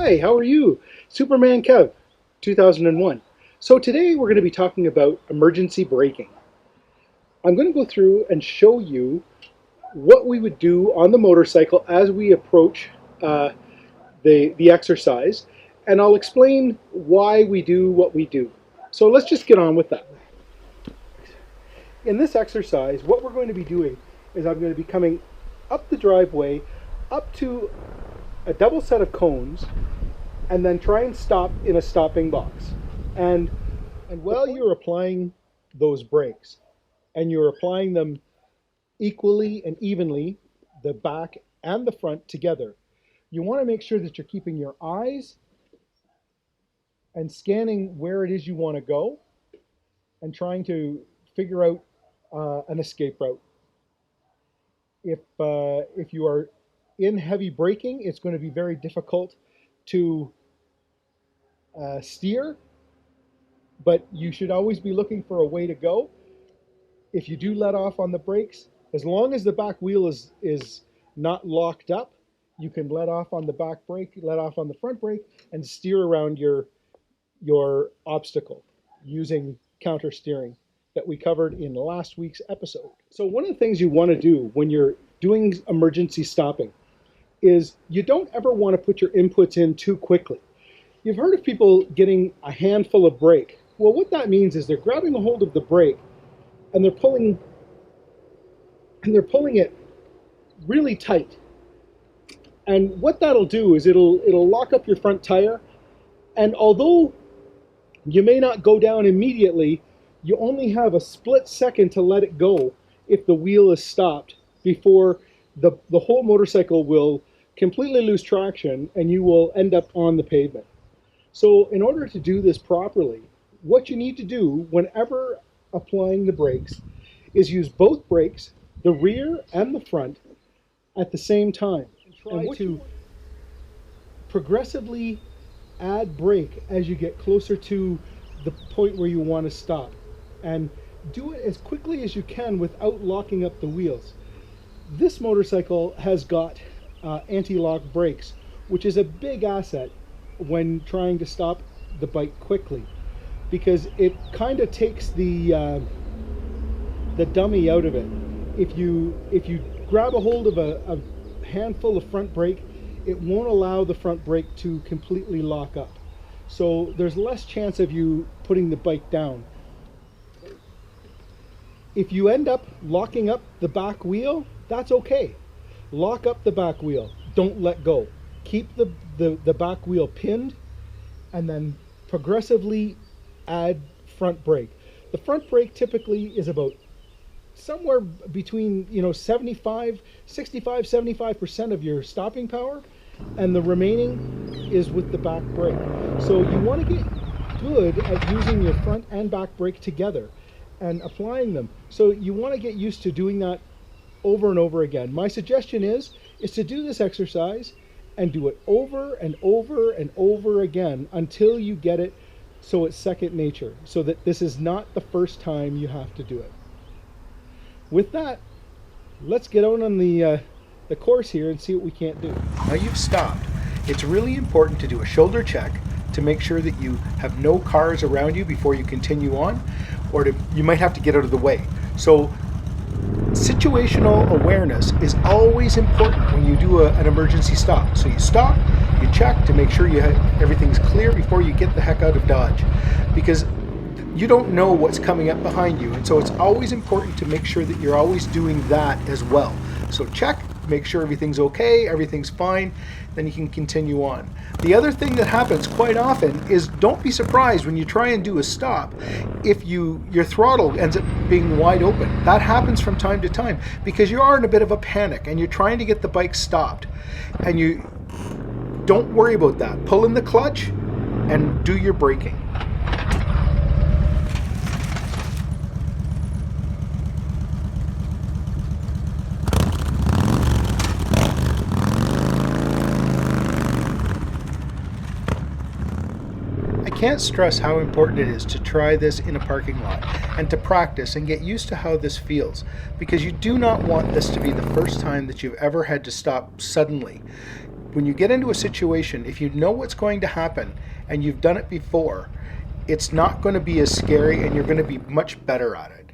Hi, how are you? Superman Kev, 2001. So today we're going to be talking about emergency braking. I'm going to go through and show you what we would do on the motorcycle as we approach uh, the exercise, and I'll explain why we do what we do. So let's just get on with that. In this exercise, what we're going to be doing is I'm going to be coming up the driveway, up to a double set of cones, and then try and stop in a stopping box. And while you're applying those brakes, and you're applying them equally and evenly, the back and the front together, you want to make sure that you're keeping your eyes and scanning where it is you want to go and trying to figure out an escape route. If you are in heavy braking, it's going to be very difficult to steer, but you should always be looking for a way to go. If you do let off on the brakes, as long as the back wheel is not locked up, you can let off on the back brake, let off on the front brake, and steer around your obstacle using counter steering that we covered in last week's episode. So one of the things you want to do when you're doing emergency stopping is you don't ever want to put your inputs in too quickly. You've heard of people getting a handful of brake. Well, what that means is they're grabbing a hold of the brake and they're pulling it really tight. And what that'll do is it'll lock up your front tire, and although you may not go down immediately, you only have a split second to let it go if the wheel is stopped before the whole motorcycle will completely lose traction and you will end up on the pavement. So in order to do this properly, what you need to do whenever applying the brakes is use both brakes, the rear and the front, at the same time. And try to progressively add brake as you get closer to the point where you want to stop. And do it as quickly as you can without locking up the wheels. This motorcycle has got anti-lock brakes, which is a big asset when trying to stop the bike quickly, because it kind of takes the dummy out of it. If you grab a hold of a handful of front brake, it won't allow the front brake to completely lock up. So there's less chance of you putting the bike down. If you end up locking up the back wheel, that's okay. Lock up the back wheel. Don't let go. Keep the back wheel pinned, and then progressively add front brake. The front brake typically is about somewhere between 65-75% of your stopping power, and the remaining is with the back brake. So you want to get good at using your front and back brake together and applying them. So you want to get used to doing that over and over again. My suggestion is to do this exercise and do it over and over and over again until you get it so it's second nature, so that this is not the first time you have to do it. With that, let's get out on the course here and see what we can't do. Now you've stopped. It's really important to do a shoulder check to make sure that you have no cars around you before you continue on, or you might have to get out of the way. So situational awareness is always important when you do an emergency stop. So you stop, you check to make sure everything's clear before you get the heck out of Dodge, because you don't know what's coming up behind you, and so it's always important to make sure that you're always doing that as well. So check, make sure everything's okay, everything's fine, then you can continue on. The other thing that happens quite often is, don't be surprised when you try and do a stop if your throttle ends up being wide open. That happens from time to time because you are in a bit of a panic and you're trying to get the bike stopped. And you don't worry about that. Pull in the clutch and do your braking. I can't stress how important it is to try this in a parking lot and to practice and get used to how this feels, because you do not want this to be the first time that you've ever had to stop suddenly when you get into a situation, if you know what's going to happen and you've done it before, it's not going to be as scary and you're going to be much better at it.